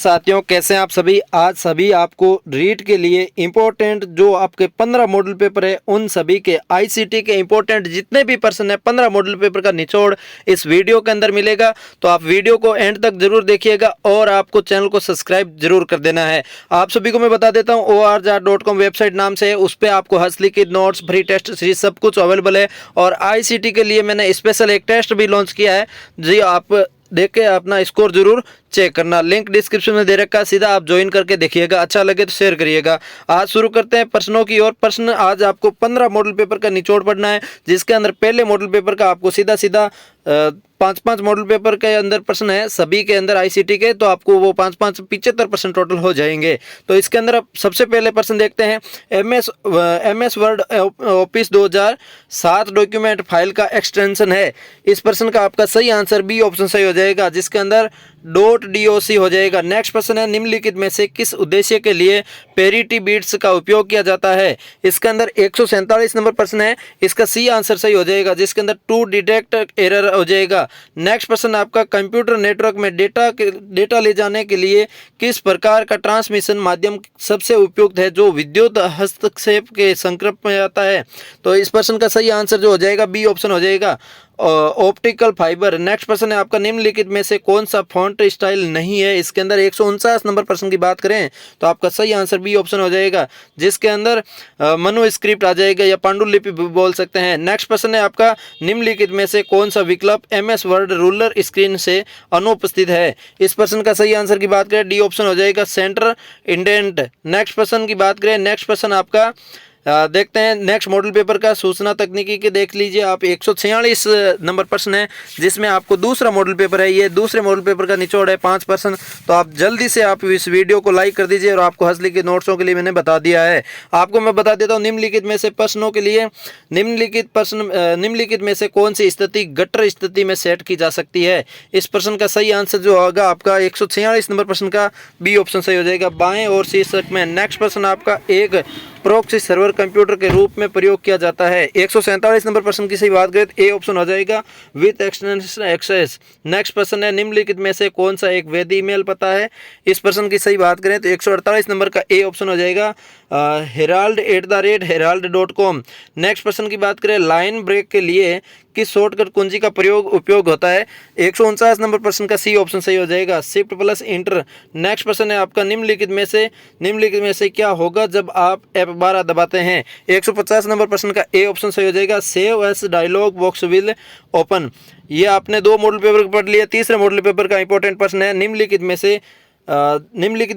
साथियों, कैसे हैं आप सभी। आज सभी आपको रीट के लिए इम्पोर्टेंट जो आपके 15 मॉडल पेपर है उन सभी के आईसीटी के इम्पोर्टेंट जितने भी प्रश्न है 15 मॉडल पेपर का निचोड़ इस वीडियो के अंदर मिलेगा। तो आप वीडियो को एंड तक जरूर देखिएगा और आपको चैनल को सब्सक्राइब जरूर कर देना है। आप सभी को मैं बता देता हूँ ORJAR.com वेबसाइट नाम से है, उस पर आपको हस्तलिखित नोट्स, फ्री टेस्ट सीरीज सब कुछ अवेलेबल है। और आईसीटी के लिए मैंने स्पेशल एक टेस्ट भी लॉन्च किया है जी, आप देख के अपना स्कोर जरूर चेक करना। लिंक डिस्क्रिप्शन में दे रखा है, सीधा आप ज्वाइन करके देखिएगा। अच्छा लगे तो शेयर करिएगा। आज शुरू करते हैं प्रश्नों की और प्रश्न आज आपको 15 मॉडल पेपर का निचोड़ पढ़ना है, जिसके अंदर पहले मॉडल पेपर का आपको सीधा सीधा 5-5 मॉडल पेपर के अंदर प्रश्न है सभी के अंदर आईसीटी के, तो आपको वो 5-5 75 प्रश्न टोटल हो जाएंगे। तो इसके अंदर अब सबसे पहले प्रश्न देखते हैं। MS word office 2007 document file का एक्सटेंशन है। इस प्रश्न का आपका सही आंसर बी ऑप्शन सही हो जाएगा, जिसके अंदर .doc हो जाएगा। नेक्स्ट प्रश्न है, निम्नलिखित में से किस उद्देश्य के लिए पेरिटी बीट्स का उपयोग किया जाता है। इसके अंदर 147 नंबर प्रश्न है, इसका सी आंसर सही हो जाएगा, जिसके अंदर टू डिटेक्ट एरर हो जाएगा। नेक्स्ट प्रश्न आपका, कंप्यूटर नेटवर्क में डेटा ले जाने के लिए किस प्रकार का ट्रांसमिशन माध्यम सबसे उपयुक्त है जो विद्युत हस्तक्षेप के संपर्क में आता है। तो इस प्रश्न का सही आंसर जो हो जाएगा बी ऑप्शन हो जाएगा, ऑप्टिकल फाइबर। नेक्स्ट प्रश्न है आपका, निम्नलिखित में से कौन सा फॉन्ट स्टाइल नहीं है। इसके अंदर 149 नंबर प्रश्न की बात करें तो आपका सही आंसर बी ऑप्शन हो जाएगा, जिसके अंदर मनु स्क्रिप्ट आ जाएगा या पांडुलिपि बोल सकते हैं। नेक्स्ट प्रश्न है आपका, निम्नलिखित में से कौन सा विकल्प एमएस वर्ड रूलर स्क्रीन से अनुपस्थित है। इस प्रश्न का सही आंसर की बात करें डी ऑप्शन हो जाएगा, सेंटर इंडेंट। नेक्स्ट प्रश्न की बात करें, नेक्स्ट प्रश्न आपका देखते हैं नेक्स्ट मॉडल पेपर का सूचना तकनीकी के देख लीजिए आप। 146 नंबर प्रश्न है, जिसमें आपको दूसरा मॉडल पेपर है, ये दूसरे मॉडल पेपर का निचोड़ है 5 प्रश्न। तो आप जल्दी से आप इस वीडियो को लाइक कर दीजिए और आपको हस्तलिखित नोट्सों के लिए मैंने बता दिया है। आपको मैं बता देता हूँ निम्नलिखित में से प्रश्नों के लिए, निम्नलिखित में से कौन सी स्थिति गटर स्थिति में सेट की जा सकती है। इस प्रश्न का सही आंसर जो होगा आपका 146 नंबर प्रश्न का बी ऑप्शन सही हो जाएगा, बाएं और शीर्षक में। नेक्स्ट प्रश्न आपका, एक प्रॉक्सी सर्वर कंप्यूटर के रूप में प्रयोग किया जाता है। 147 नंबर प्रश्न की सही बात करें तो ए ऑप्शन हो जाएगा, विथ एक्सटेंशन एक्सेस। नेक्स्ट प्रश्न है, निम्नलिखित में से कौन सा एक वैध ईमेल पता है। इस प्रश्न की सही बात करें तो 148 नंबर का ए ऑप्शन हो जाएगा, herald@herald.com। नेक्स्ट प्रश्न की बात करें, लाइन ब्रेक के लिए किस शॉर्टकट कुंजी का उपयोग होता है। 149 नंबर प्रश्न का सी ऑप्शन सही हो जाएगा, शिफ्ट प्लस इंटर। नेक्स्ट प्रश्न है आपका, निम्नलिखित में से क्या होगा जब आप F12 दबाते हैं। 150 नंबर प्रश्न का ए ऑप्शन सही हो जाएगा, save as dialog box will open. ये आपने 2 मॉडल पेपर पढ़ लिया। तीसरे मॉडल पेपर का इंपॉर्टेंट प्रश्न है, निम्नलिखित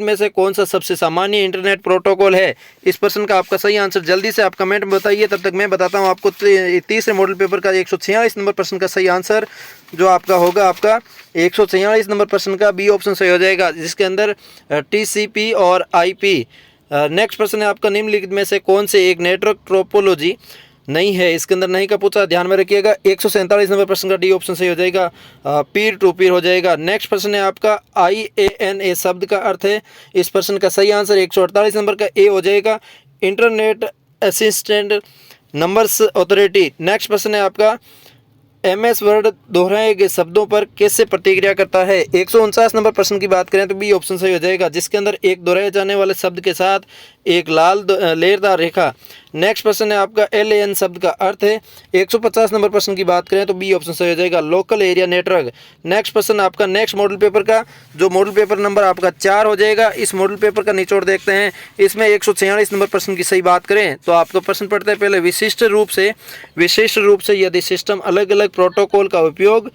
में से कौन सा सबसे सामान्य इंटरनेट प्रोटोकॉल है। इस प्रश्न का आपका सही आंसर जल्दी से आप कमेंट में बताइए, तब तक मैं बताता हूं आपको तीसरे मॉडल पेपर का 146 नंबर प्रश्न का सही आंसर जो आपका होगा, आपका 146 नंबर प्रश्न का बी ऑप्शन सही हो जाएगा, जिसके अंदर TCP और IP। नेक्स्ट प्रश्न है आपका, निम्नलिखित में से कौन से एक नेटवर्क टोपोलॉजी नहीं है। इसके अंदर नहीं का पूछा, ध्यान में रखिएगा। 147 नंबर प्रश्न का डी ऑप्शन सही हो जाएगा, पीर टू पीर हो जाएगा। नेक्स्ट प्रश्न है आपका, IANA शब्द का अर्थ है। इस प्रश्न का सही आंसर 148 नंबर का ए हो जाएगा, internet assistant numbers authority. Next प्रश्न है आपका, एमएस वर्ड दोहराए गए शब्दों पर कैसे प्रतिक्रिया करता है। 149 नंबर प्रश्न की बात करें तो बी ऑप्शन सही हो जाएगा, जिसके अंदर एक दोहराए जाने वाले शब्द के साथ एक लाल लेयरदार रेखा। नेक्स्ट प्रश्न है आपका, LAN शब्द का अर्थ है। 150 नंबर प्रश्न की बात करें तो बी ऑप्शन सही हो जाएगा, लोकल एरिया नेटवर्क। नेक्स्ट प्रश्न आपका, नेक्स्ट मॉडल पेपर का जो मॉडल पेपर नंबर आपका 4 हो जाएगा। इस मॉडल पेपर का निचोड़ देखते हैं। इसमें 146 नंबर प्रश्न की सही बात करें तो आपको प्रश्न पढ़ते हैं पहले, विशिष्ट रूप से यदि सिस्टम अलग अलग प्रोटोकॉल का उपयोग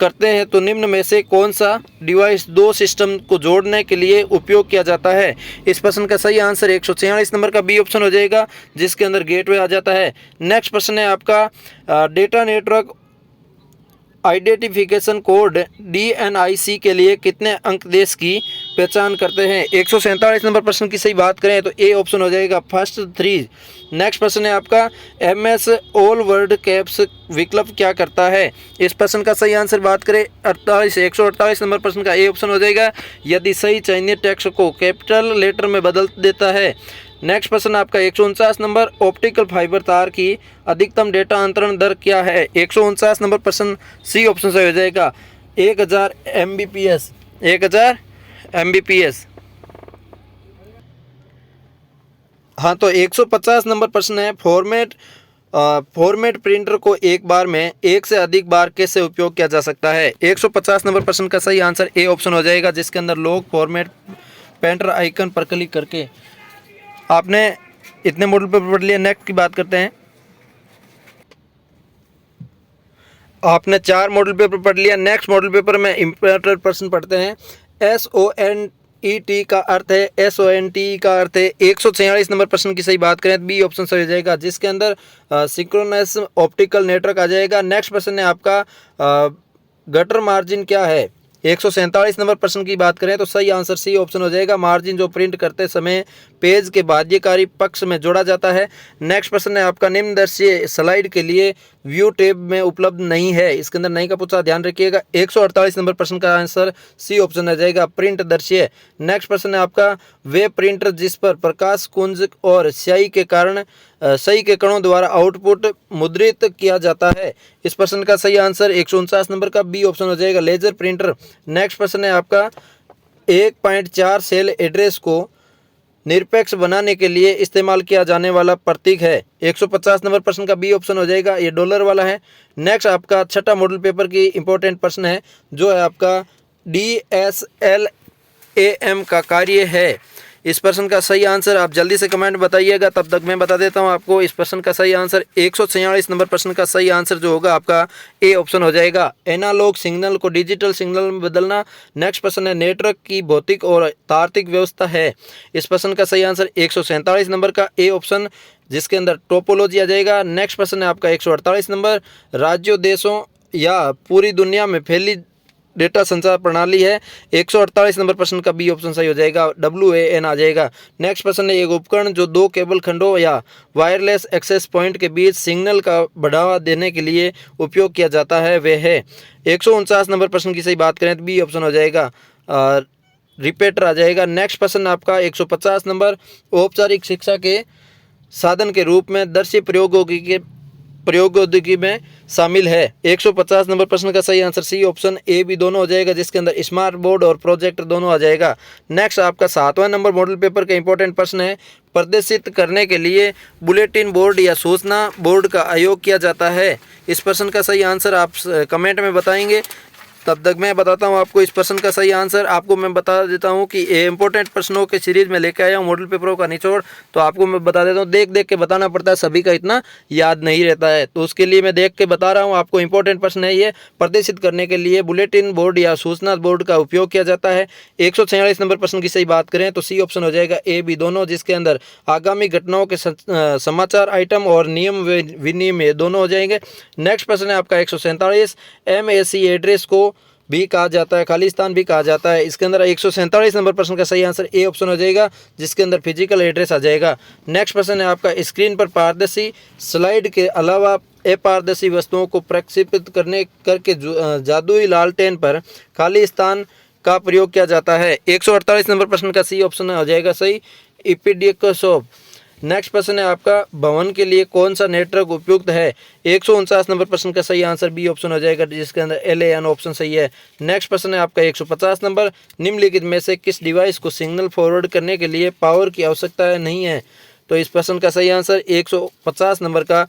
करते हैं तो निम्न में से कौन सा डिवाइस 2 सिस्टम को जोड़ने के लिए उपयोग किया जाता है। इस प्रश्न का सही आंसर 146 नंबर का बी ऑप्शन हो जाएगा, जिसके अंदर गेटवे आ जाता है। नेक्स्ट प्रश्न है आपका, data network identification code DNIC के लिए कितने अंक देश की पहचान करते हैं। 147 नंबर प्रश्न की सही बात करें तो ए ऑप्शन हो जाएगा, फर्स्ट 3। नेक्स्ट प्रश्न है आपका, MS ऑल वर्ड कैप्स विकल्प क्या करता है। इस प्रश्न का सही आंसर बात करें 148 नंबर प्रश्न का ए ऑप्शन हो जाएगा, यदि सही चयनित टेक्स्ट को कैपिटल लेटर में बदल देता है। नेक्स्ट प्रश्न आपका 149 नंबर, ऑप्टिकल फाइबर तार की अधिकतम डेटा अंतरण दर क्या है। 149 नंबर प्रश्न सी ऑप्शन से हो जाएगा, 1000 Mbps। 1000 Mbps। हाँ, तो 150 नंबर प्रश्न है, फॉर्मेट प्रिंटर को एक बार में एक से अधिक बार कैसे उपयोग किया जा सकता है। 150 नंबर प्रश्न का सही आंसर ए ऑप्शन हो जाएगा, जिसके अंदर लॉक फॉर्मेट पेंटर आइकन पर क्लिक करके। आपने इतने मॉडल पेपर पढ़ लिए, नेक्स्ट की बात करते हैं। आपने 4 मॉडल पेपर पढ़ लिया। नेक्स्ट मॉडल पेपर में इंपॉर्टेंट प्रश्न पढ़ते हैं। SONET का अर्थ है, SONT का अर्थ है। 146 नंबर प्रश्न की सही बात करें तो बी ऑप्शन सही हो जाएगा, जिसके अंदर सिंक्रोनस ऑप्टिकल नेटवर्क आ जाएगा। नेक्स्ट प्रश्न है आपका गटर मार्जिन क्या है। 147 नंबर प्रश्न की बात करें तो सही आंसर सी ऑप्शन हो जाएगा, मार्जिन जो प्रिंट करते समय पेज के बाध्यकारी पक्ष में जोड़ा जाता है। नेक्स्ट प्रश्न है आपका निम्नदर्शीय स्लाइड के लिए व्यू टैब में उपलब्ध नहीं है। इसके अंदर नहीं का पूछा, ध्यान रखिएगा। 148 नंबर प्रश्न का आंसर सी ऑप्शन आ जाएगा, प्रिंट दर्शीय। नेक्स्ट प्रश्न है आपका वे प्रिंटर जिस पर प्रकाश कुंज और स्याही के कणों द्वारा आउटपुट मुद्रित किया जाता है। इस प्रश्न का सही आंसर 149 नंबर का बी ऑप्शन हो जाएगा, लेजर प्रिंटर। नेक्स्ट प्रश्न है आपका 1.4 सेल एड्रेस को निरपेक्ष बनाने के लिए इस्तेमाल किया जाने वाला प्रतीक है। 150 नंबर प्रश्न का बी ऑप्शन हो जाएगा, ये डॉलर वाला है। नेक्स्ट आपका छठा मॉडल पेपर की इंपॉर्टेंट प्रश्न है, जो है आपका DSLAM का कार्य है। इस प्रश्न का सही आंसर आप जल्दी से कमेंट बताइएगा, तब तक मैं बता देता हूं आपको। इस प्रश्न का सही आंसर 146 नंबर प्रश्न का सही आंसर जो होगा आपका ए ऑप्शन हो जाएगा, एनालॉग सिग्नल को डिजिटल सिग्नल में बदलना। नेक्स्ट प्रश्न है नेटवर्क की भौतिक और तार्किक व्यवस्था है। इस प्रश्न का सही आंसर 147 नंबर का ए ऑप्शन, जिसके अंदर टोपोलॉजी आ जाएगा। नेक्स्ट प्रश्न है आपका 148 नंबर, राज्यों देशों या पूरी दुनिया में फैली डेटा संचार प्रणाली है। 148 नंबर प्रश्न का बी ऑप्शन सही हो जाएगा, WAN आ जाएगा। नेक्स्ट प्रश्न है एक उपकरण जो 2 केबल खंडों या वायरलेस एक्सेस पॉइंट के बीच सिग्नल का बढ़ावा देने के लिए उपयोग किया जाता है, वे है। 149 नंबर प्रश्न की सही बात करें तो बी ऑप्शन हो जाएगा, रिपीटर आ जाएगा। नेक्स्ट प्रश्न आपका 150 नंबर, औपचारिक शिक्षा के साधन के रूप में दर्शी प्रौद्योगिकी में शामिल है। 150 नंबर प्रश्न का सही आंसर सी ऑप्शन ए भी दोनों हो जाएगा, जिसके अंदर स्मार्ट बोर्ड और प्रोजेक्टर दोनों आ जाएगा। नेक्स्ट आपका 7वां नंबर मॉडल पेपर का इंपॉर्टेंट प्रश्न है, प्रदर्शित करने के लिए बुलेटिन बोर्ड या सूचना बोर्ड का उपयोग किया जाता है। इस प्रश्न का सही आंसर आप कमेंट में बताएंगे, तब तक मैं बताता हूं आपको इस प्रश्न का सही आंसर। आपको मैं बता देता हूं कि ये इंपॉर्टेंट प्रश्नों के सीरीज में लेकर आया हूं मॉडल पेपरों का निचोड़, तो आपको मैं बता देता हूं। देख देख के बताना पड़ता है, सभी का इतना याद नहीं रहता है, तो उसके लिए मैं देख के बता रहा हूं आपको। इंपॉर्टेंट प्रश्न है ये, प्रदर्शित करने के लिए बुलेटिन बोर्ड या सूचना बोर्ड का उपयोग किया जाता है। 146 नंबर प्रश्न की सही बात करें तो सी ऑप्शन हो जाएगा, ए बी दोनों, जिसके अंदर आगामी घटनाओं के समाचार आइटम और नियम विनिमय दोनों हो जाएंगे। नेक्स्ट प्रश्न है आपका 147, MAC एड्रेस को भी कहा जाता है, खालिस्तान भी कहा जाता है। इसके अंदर 147 नंबर प्रश्न का सही आंसर ए ऑप्शन हो जाएगा, जिसके अंदर फिजिकल एड्रेस आ जाएगा। नेक्स्ट प्रश्न है आपका स्क्रीन पर पारदर्शी स्लाइड के अलावा अपारदर्शी वस्तुओं को प्रक्षेपित करके जादुई लालटेन पर खालिस्तान का प्रयोग किया जाता है। 148 नंबर प्रश्न का सी ऑप्शन हो जाएगा सही, इपिडियोस्कोप। नेक्स्ट प्रश्न है आपका भवन के लिए कौन सा नेटवर्क उपयुक्त है। 149 नंबर प्रश्न का सही आंसर बी ऑप्शन हो जाएगा, जिसके अंदर LAN ऑप्शन सही है। नेक्स्ट प्रश्न है आपका 150 नंबर, निम्नलिखित में से किस डिवाइस को सिग्नल फॉरवर्ड करने के लिए पावर की आवश्यकता नहीं है। तो इस प्रश्न का सही आंसर 150 नंबर का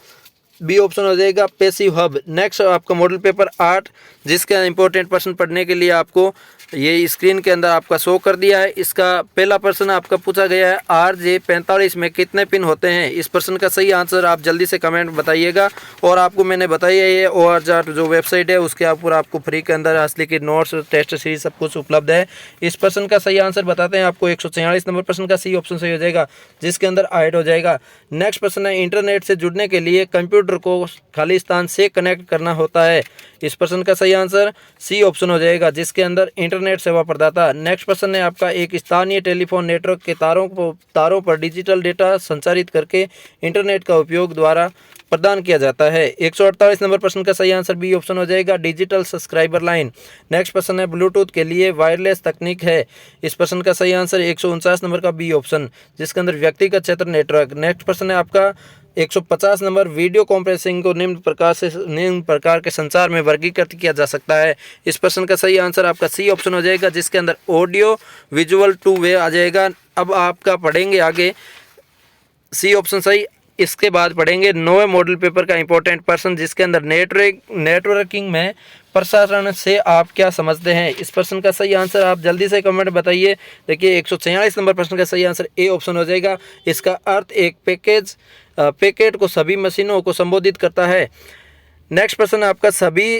बी ऑप्शन हो जाएगा, पैसिव हब। नेक्स्ट आपका मॉडल पेपर 8, जिसका इंपॉर्टेंट प्रश्न पढ़ने के लिए आपको ये स्क्रीन के अंदर आपका शो कर दिया है। इसका पहला प्रश्न आपका पूछा गया है, RJ45 में कितने पिन होते हैं। इस प्रश्न का सही आंसर आप जल्दी से कमेंट बताइएगा। और आपको मैंने बताया ये ORJAT जो वेबसाइट है उसके ऊपर आपको फ्री के अंदर असली की नोट्स, टेस्ट सीरीज सब कुछ उपलब्ध है। इस प्रश्न का सही आंसर बताते हैं आपको, 146 नंबर प्रश्न का सी ऑप्शन सही हो जाएगा, जिसके अंदर 8 हो जाएगा। नेक्स्ट प्रश्न है, इंटरनेट से जुड़ने के लिए कंप्यूटर को खालिस्तान से कनेक्ट करना होता है। इस प्रश्न का सही आंसर सी ऑप्शन हो जाएगा, जिसके अंदर इंटरनेट सेवा प्रदाता। नेक्स्ट प्रश्न है आपका, एक स्थानीय टेलीफोन नेटवर्क के तारों पर डिजिटल डेटा संचारित करके इंटरनेट का उपयोग द्वारा प्रदान किया जाता है। 148 नंबर प्रश्न का सही आंसर बी ऑप्शन हो जाएगा, डिजिटल सब्सक्राइबर लाइन। नेक्स्ट प्रश्न है, ब्लूटूथ के लिए वायरलेस तकनीक है। इस प्रश्न का सही आंसर 149 नंबर का बी ऑप्शन, जिसके अंदर व्यक्तिगत क्षेत्र नेटवर्क। नेक्स्ट प्रश्न है आपका, 150 नंबर वीडियो कॉन्फ्रेंसिंग को निम्न प्रकार के संचार में वर्गीकृत किया जा सकता है। इस प्रश्न का सही आंसर आपका सी ऑप्शन हो जाएगा, जिसके अंदर ऑडियो विजुअल टू वे आ जाएगा। अब आपका पढ़ेंगे आगे, सी ऑप्शन सही। इसके बाद पढ़ेंगे 9वें मॉडल पेपर का इंपॉर्टेंट प्रश्न, जिसके अंदर नेटवर्किंग में प्रसारण से आप क्या समझते हैं। इस प्रश्न का सही आंसर आप जल्दी से कमेंट बताइए। देखिए 146 नंबर प्रश्न का सही आंसर ए ऑप्शन हो जाएगा। इसका अर्थ एक पैकेट को सभी मशीनों को संबोधित करता है। नेक्स्ट प्रश्न आपका सभी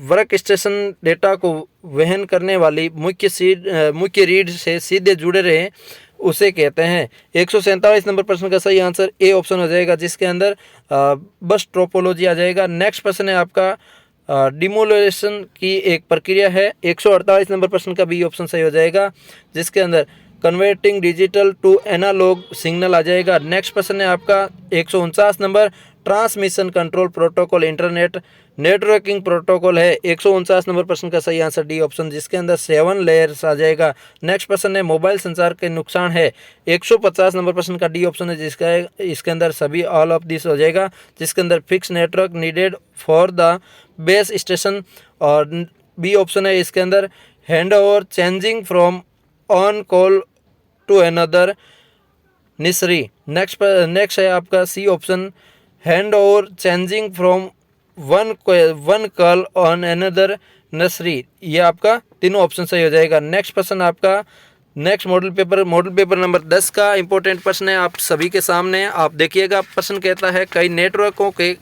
वर्क स्टेशन डेटा को वहन करने वाली मुख्य रीड से सीधे जुड़े रहे उसे कहते हैं। 147 नंबर प्रश्न का सही आंसर ए ऑप्शन हो जाएगा, जिसके अंदर बस ट्रोपोलॉजी आ जाएगा। नेक्स्ट प्रश्न है आपका डिमोलेशन की एक प्रक्रिया है। 148 नंबर प्रश्न का बी ऑप्शन सही हो जाएगा, जिसके अंदर converting digital to analogue signal आ जाएगा। नेक्स्ट प्रश्न है आपका 149 number transmission control protocol internet networking protocol है। 149 नंबर प्रश्न का सही आंसर डी ऑप्शन, जिसके अंदर 7 लेयर्स आ जाएगा। नेक्स्ट प्रश्न है मोबाइल संचार के नुकसान है। 150 नंबर प्रश्न का डी ऑप्शन है, जिसका इसके अंदर सभी ऑल ऑफ दिस हो जाएगा, जिसके अंदर fix network needed for the base station. और बी ऑप्शन है इसके अंदर hand over changing from on call to another nursery. Next है आपका C option hand over changing from one call on another nursery. ये आपका तीनों ऑप्शन सही हो जाएगा। नेक्स्ट प्रश्न आपका नेक्स्ट मॉडल पेपर नंबर 10 का इंपॉर्टेंट प्रश्न है आप सभी के सामने। आप देखिएगा, प्रश्न कहता है कई नेटवर्कों के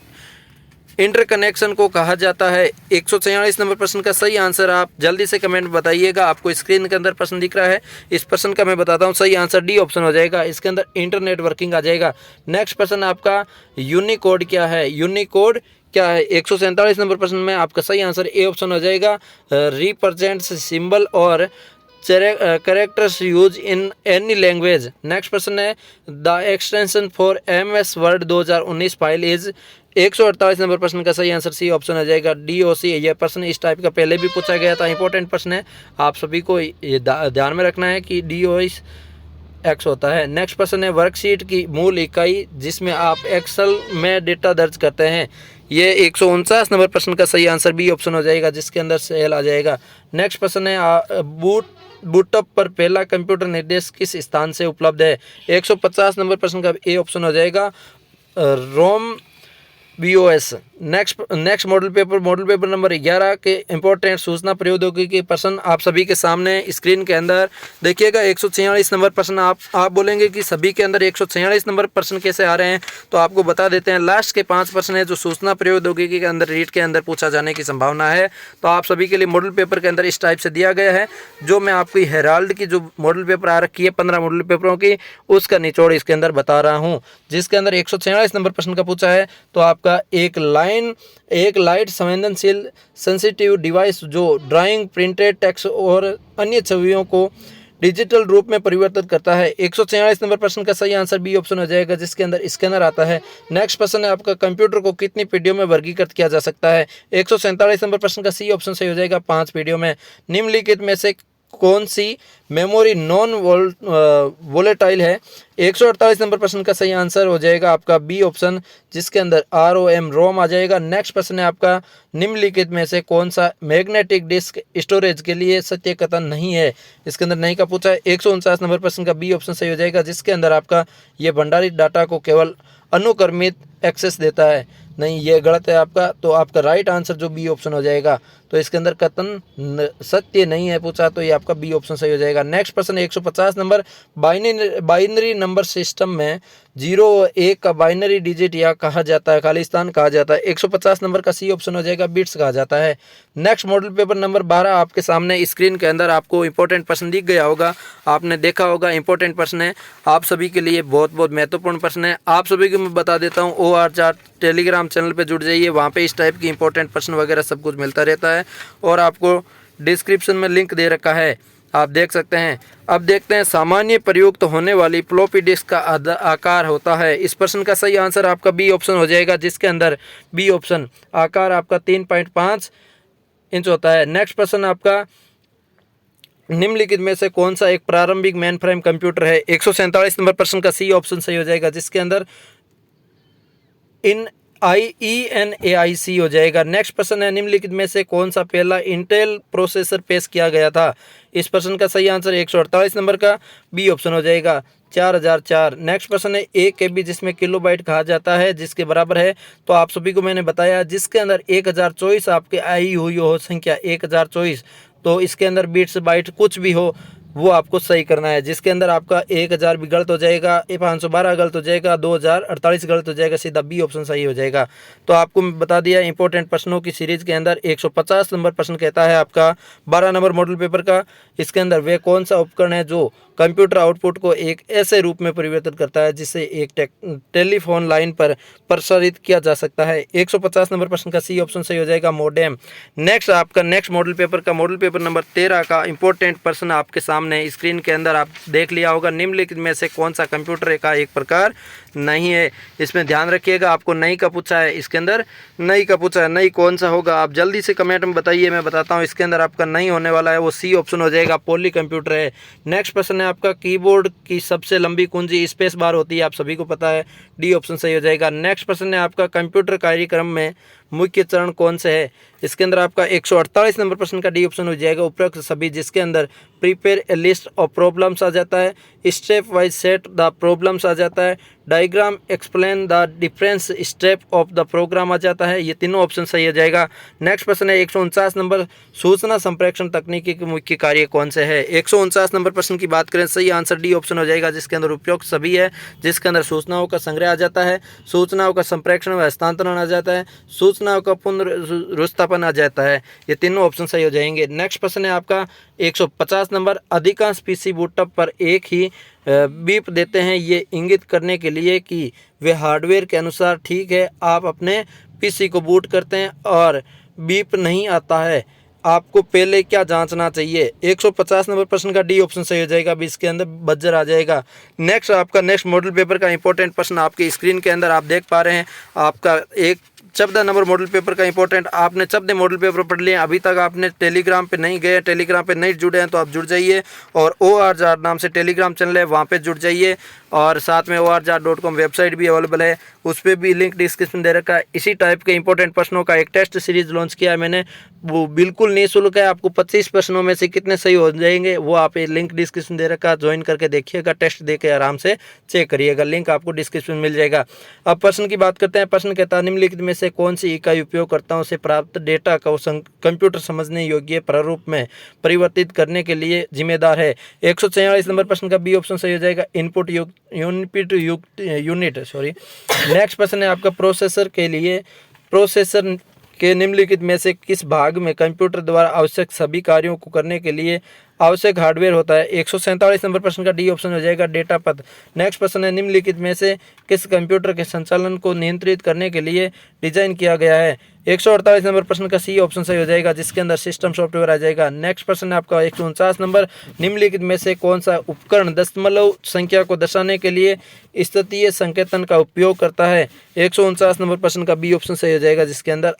इंटरकनेक्शन को कहा जाता है। 146 नंबर प्रश्न का सही आंसर आप जल्दी से कमेंट बताइएगा। आपको स्क्रीन के अंदर प्रश्न दिख रहा है, इस प्रश्न का मैं बताता हूँ। सही आंसर डी ऑप्शन हो जाएगा, इसके अंदर इंटरनेट वर्किंग आ जाएगा। नेक्स्ट प्रश्न आपका यूनिकोड क्या है। यूनिकोड क्या है। 147 नंबर प्रश्न में आपका सही आंसर ए ऑप्शन हो जाएगा। रिप्रेजेंट्स सिंबल और characters use in any language. Next प्रश्न है the extension for MS word 2019 file is. 148 number प्रश्न का सही आंसर सी ऑप्शन आ जाएगा, DOC। यह प्रश्न इस टाइप का पहले भी पूछा गया था, इंपॉर्टेंट प्रश्न है, आप सभी को ये ध्यान में रखना है कि DOS होता है। नेक्स्ट प्रश्न है वर्कशीट की मूल इकाई जिसमें आप एक्सेल में डेटा दर्ज करते हैं। ये 149 नंबर प्रश्न का सही आंसर बी ऑप्शन हो जाएगा, जिसके अंदर सेल आ जाएगा। नेक्स्ट प्रश्न है बूटअप पर पहला कंप्यूटर निर्देश किस स्थान से उपलब्ध है। 150 नंबर प्रश्न का ए ऑप्शन हो जाएगा, रोम BOS। Next model paper number 11 के इंपॉर्टेंट सूचना प्रौद्योगिकी प्रश्न आप सभी के सामने स्क्रीन के अंदर देखिएगा। 146 नंबर प्रश्न आप बोलेंगे कि सभी के अंदर 146 नंबर प्रश्न कैसे आ रहे हैं, तो आपको बता देते हैं। लास्ट के 5 प्रश्न है जो सूचना प्रौद्योगिकी के अंदर रीट के अंदर पूछा जाने की संभावना है। तो आप सभी के लिए मॉडल पेपर के अंदर इस टाइप से दिया गया है। जो मैं आपकी हेराल्ड की जो मॉडल पेपर आ रखी है 15 मॉडल पेपरों की, उसका निचोड़ इसके अंदर बता रहा हूँ। जिसके अंदर 146 नंबर प्रश्न का पूछा है, तो आपका एक लाइट संवेदनशील सेंसिटिव डिवाइस जो ड्राइंग, प्रिंटेड टेक्स्ट और अन्य छवियों को डिजिटल रूप में परिवर्तित करता है। 146 नंबर प्रश्न का सही आंसर बी ऑप्शन हो जाएगा, जिसके अंदर स्कैनर आता है। नेक्स्ट प्रश्न है आपका कंप्यूटर को कितनी पीढ़ियों में वर्गीकृत किया जा सकता है। 147 नंबर प्रश्न का सी ऑप्शन सही हो जाएगा, 5 पीढ़ियों में। निम्नलिखित में से कौन सी मेमोरी नॉन वोलेटाइल है। 148 नंबर प्रश्न का सही आंसर हो जाएगा आपका बी ऑप्शन, जिसके अंदर रोम आ जाएगा। नेक्स्ट प्रश्न है आपका निम्नलिखित में से कौन सा मैग्नेटिक डिस्क स्टोरेज के लिए सत्य कथन नहीं है। इसके अंदर नहीं का पूछा है। 149 नंबर प्रश्न का बी ऑप्शन सही हो जाएगा, जिसके अंदर आपका ये भंडारित डाटा को केवल अनुक्रमित एक्सेस देता है। नहीं, ये गलत है आपका। तो आपका राइट आंसर जो बी ऑप्शन हो जाएगा, तो इसके अंदर कथन सत्य नहीं है पूछा, तो ये आपका बी ऑप्शन सही हो जाएगा। नेक्स्ट प्रश्न 150 नंबर बाइनरी नंबर सिस्टम में 0 और 1 का बाइनरी डिजिट या कहा जाता है खालिस्तान कहा जाता है। 150 नंबर का सी ऑप्शन हो जाएगा, बिट्स कहा जाता है। नेक्स्ट मॉडल पेपर नंबर 12 आपके सामने स्क्रीन के अंदर आपको इंपॉर्टेंट प्रश्न दिख गया होगा, आपने देखा होगा। इंपॉर्टेंट प्रश्न है आप सभी के लिए, बहुत बहुत महत्वपूर्ण प्रश्न है। आप सभी को मैं बता देता हूँ, OR चार्ट टेलीग्राम चैनल पे जुड़ जाइए, वहाँ पे इस टाइप की इंपॉर्टेंट प्रश्न वगैरह सब कुछ मिलता रहता है। और आपको डिस्क्रिप्शन में लिंक दे रखा है, आप देख सकते हैं। अब देखते हैं सामान्य प्रयुक्त होने वाली फ्लॉपी डिस्क का आकार होता है। इस प्रश्न का सही आंसर आपका बी ऑप्शन हो जाएगा, जिसके अंदर बी ऑप्शन आकार आपका 3.5 इंच होता है। नेक्स्ट प्रश्न आपका निम्नलिखित में से कौन सा एक प्रारंभिक मेन फ्रेम कंप्यूटर है। 147 नंबर प्रश्न का सी ऑप्शन सही हो जाएगा, जिसके अंदर IENAIC हो जाएगा। नेक्स्ट प्रश्न है, निम्नलिखित में से कौन सा पहला इंटेल प्रोसेसर पेश किया गया था? इस प्रश्न का सही आंसर 148 नंबर का बी ऑप्शन हो जाएगा, 4004। नेक्स्ट प्रश्न है, 1 KB जिसमें किलोबाइट कहा जाता है जिसके बराबर है, तो आप सभी को मैंने बताया जिसके अंदर 1024 आपके आई हुई हो संख्या 1024, तो इसके अंदर बिट्स बाइट कुछ भी हो वो आपको सही करना है। जिसके अंदर आपका 1000 भी गलत हो जाएगा, 512 गलत हो जाएगा, 2048 गलत हो जाएगा, सीधा बी ऑप्शन सही हो जाएगा। तो आपको मैं बता दिया इंपॉर्टेंट प्रश्नों की सीरीज के अंदर 150 नंबर प्रश्न कहता है आपका 12 नंबर मॉडल पेपर का। इसके अंदर वे कौन सा उपकरण है जो कंप्यूटर आउटपुट को एक ऐसे रूप में परिवर्तित करता है जिससे एक टेलीफोन लाइन पर प्रसारित किया जा सकता है? 150 नंबर प्रश्न का सी ऑप्शन सही हो जाएगा, मोडेम। नेक्स्ट आपका नेक्स्ट मॉडल पेपर का मॉडल पेपर नंबर 13 का इंपॉर्टेंट प्रश्न आपके सामने स्क्रीन के अंदर आप देख लिया होगा। निम्नलिखित में से कौन सा कंप्यूटर का एक प्रकार नहीं है? इसमें ध्यान रखिएगा, आपको नहीं का पूछा है, इसके अंदर नहीं का पूछा है। नहीं कौन सा होगा आप जल्दी से कमेंट में बताइए, मैं बताता हूँ। इसके अंदर आपका नहीं होने वाला है, वो सी ऑप्शन हो जाएगा, पॉली कंप्यूटर है। नेक्स्ट प्रश्न है आपका, कीबोर्ड की सबसे लंबी कुंजी स्पेस बार होती है, आप सभी को पता है, डी ऑप्शन सही हो जाएगा। नेक्स्ट प्रश्न है आपका, कंप्यूटर कार्यक्रम में मुख्य चरण कौन से है? इसके अंदर आपका 148 नंबर प्रश्न का डी ऑप्शन हो जाएगा, उपरोक्त सभी, जिसके अंदर prepare a list of problems आ जाता है, step wise set the problems आ जाता है, diagram explain the difference step of the program आ जाता है। ये तीनों ऑप्शन सही हो जाएगा। नेक्स्ट प्रश्न है 149 नंबर, सूचना संप्रेषण तकनीकी के मुख्य कार्य कौन से है? 149 नंबर प्रश्न की बात करें, सही आंसर डी ऑप्शन हो जाएगा, जिसके अंदर उपयुक्त सभी है, जिसके अंदर सूचनाओं का संग्रह आ जाता है, सूचनाओं का संप्रेषण व हस्तांतरण आ जाता है, सूचनाओं का पुनरुत्थापन आ जाता है। ये तीनों ऑप्शन सही हो जाएंगे। नेक्स्ट प्रश्न है आपका 150 नंबर, अधिकांश पीसी बूटअप पर एक ही बीप देते हैं, ये इंगित करने के लिए कि वे हार्डवेयर के अनुसार ठीक है। आप अपने पीसी को बूट करते हैं और बीप नहीं आता है, आपको पहले क्या जांचना चाहिए? 150 नंबर प्रश्न का डी ऑप्शन सही हो जाएगा, अभी इसके अंदर बजर आ जाएगा। नेक्स्ट आपका नेक्स्ट मॉडल पेपर का इंपॉर्टेंट प्रश्न आपके स्क्रीन के अंदर आप देख पा रहे हैं, आपका एक 14 नंबर मॉडल पेपर का इंपॉर्टेंट। आपने 14 मॉडल पेपर पढ़ लिए, अभी तक आपने टेलीग्राम पे नहीं गए, टेलीग्राम पे नहीं जुड़े हैं तो आप जुड़ जाइए, और ORJAR नाम से टेलीग्राम चैनल है, वहाँ पे जुड़ जाइए, और साथ में ORJAR.com वेबसाइट भी अवेलेबल है, उस पर भी लिंक डिस्क्रिप्शन दे रखा है। इसी टाइप के इंपॉर्टेंट प्रश्नों का एक टेस्ट सीरीज लॉन्च किया है मैंने, वो बिल्कुल निःशुल्क है। आपको 25 प्रश्नों में से कितने सही हो जाएंगे वो आप लिंक डिस्क्रिप्शन दे रखा है, ज्वाइन करके देखिएगा, टेस्ट दे के आराम से चेक करिएगा, लिंक आपको डिस्क्रिप्शन में मिल जाएगा। अब प्रश्न की बात करते हैं। प्रश्न कहता है, निम्नलिखित में से कौन सी इकाई उपयोगकर्ताओं से प्राप्त डेटा को कंप्यूटर समझने योग्य प्रारूप में परिवर्तित करने के लिए जिम्मेदार है? 146 नंबर प्रश्न का बी ऑप्शन सही हो जाएगा, इनपुट यूनिट। नेक्स्ट प्रश्न है आपका, प्रोसेसर के निम्नलिखित में से किस भाग में कंप्यूटर द्वारा आवश्यक सभी कार्यों को करने के लिए आवश्यक हार्डवेयर होता है? 147 नंबर प्रश्न का डी ऑप्शन हो जाएगा, डेटा पथ। नेक्स्ट प्रश्न है, निम्नलिखित में से किस कंप्यूटर के संचालन को नियंत्रित करने के लिए डिजाइन किया गया है? 148 नंबर प्रश्न का सी ऑप्शन सही हो जाएगा, जिसके अंदर सिस्टम सॉफ्टवेयर आ जाएगा। नेक्स्ट प्रश्न है आपका 149 नंबर, निम्नलिखित में से कौन सा उपकरण दशमलव संख्या को दर्शाने के लिए स्थितीय संकेतन का उपयोग करता है? 149 नंबर प्रश्न का बी ऑप्शन सही हो जाएगा, जिसके अंदर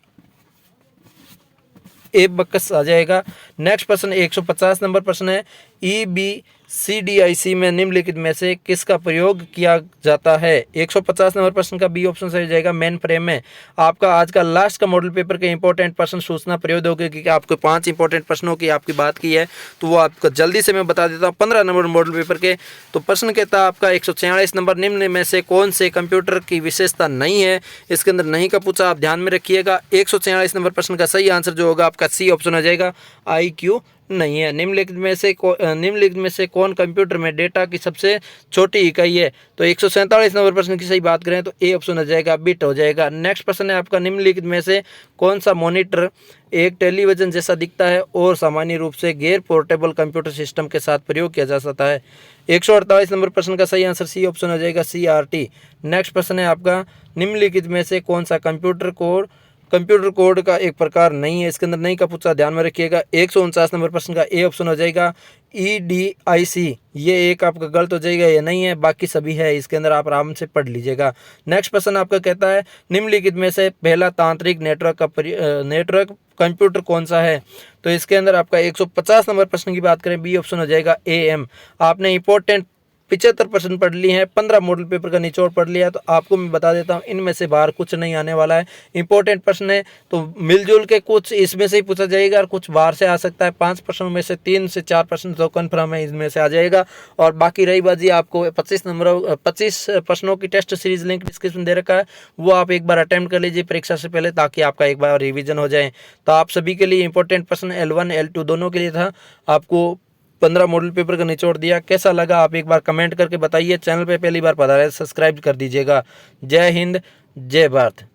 एबकस आ जाएगा। नेक्स्ट प्रश्न 150 नंबर प्रश्न है, EBCDIC में निम्नलिखित में से किसका प्रयोग किया जाता है? 150 नंबर प्रश्न का बी ऑप्शन सही हो जाएगा, मेन फ्रेम में। आपका आज का लास्ट का मॉडल पेपर के इंपॉर्टेंट प्रश्न सूचना प्रौद्योगिकी के आपको 5 इंपॉर्टेंट प्रश्नों की आपकी बात की है, तो वो आपको जल्दी से मैं बता देता हूँ। 15 नंबर मॉडल पेपर के तो प्रश्न कहता है आपका 146 नंबर, निम्न में से कौन से कंप्यूटर की विशेषता नहीं है? इसके अंदर नहीं का पूछा, आप ध्यान में रखिएगा। 146 नंबर प्रश्न का सही आंसर जो होगा आपका सी ऑप्शन हो जाएगा, IQ नहीं है। निम्नलिखित में से कौन कंप्यूटर में डेटा की सबसे छोटी इकाई है? तो 147 नंबर प्रश्न की सही बात करें तो ए ऑप्शन हो जाएगा, बिट हो जाएगा। नेक्स्ट प्रश्न है आपका, निम्नलिखित में से कौन सा मॉनिटर एक टेलीविजन जैसा दिखता है और सामान्य रूप से गैर पोर्टेबल कंप्यूटर सिस्टम के साथ प्रयोग किया जा सकता है? 148 नंबर प्रश्न का सही आंसर सी ऑप्शन हो जाएगा, CRT। नेक्स्ट प्रश्न है आपका, निम्नलिखित में से कौन सा कंप्यूटर कोड का एक प्रकार नहीं है? इसके अंदर नहीं का पूछा, ध्यान में रखिएगा। 149 नंबर प्रश्न का ए ऑप्शन हो जाएगा, EDIC। ये एक आपका गलत हो जाएगा, ये नहीं है, बाकी सभी है, इसके अंदर आप आराम से पढ़ लीजिएगा। नेक्स्ट प्रश्न आपका कहता है, निम्नलिखित में से पहला तांत्रिक नेटवर्क कंप्यूटर कौन सा है? तो इसके अंदर आपका 150 नंबर प्रश्न की बात करें, बी ऑप्शन हो जाएगा, AM। आपने इंपॉर्टेंट 75 प्रश्न पढ़ लिए हैं, 15 मॉडल पेपर का निचोड़ पढ़ लिया है। तो आपको मैं बता देता हूँ इनमें से बाहर कुछ नहीं आने वाला है। इंपॉर्टेंट प्रश्न है तो मिलजुल के कुछ इसमें से ही पूछा जाएगा और कुछ बाहर से आ सकता है। 5 प्रश्नों में से 3 से 4 प्रश्न तो कन्फर्म है इनमें से आ जाएगा। और बाकी रही बात जी, आपको 25 प्रश्नों की टेस्ट सीरीज लिंक डिस्क्रिप्शन दे रखा है, वो आप एक बार अटेम्प्ट कर लीजिए परीक्षा से पहले, ताकि आपका एक बार रिवीजन हो जाए। तो आप सभी के लिए इंपॉर्टेंट प्रश्न L1 L2 दोनों के लिए था। आपको 15 मॉडल पेपर का निचोड़ दिया। कैसा लगा आप एक बार कमेंट करके बताइए। चैनल पे पहली बार पधारे सब्सक्राइब कर दीजिएगा। जय हिंद, जय भारत।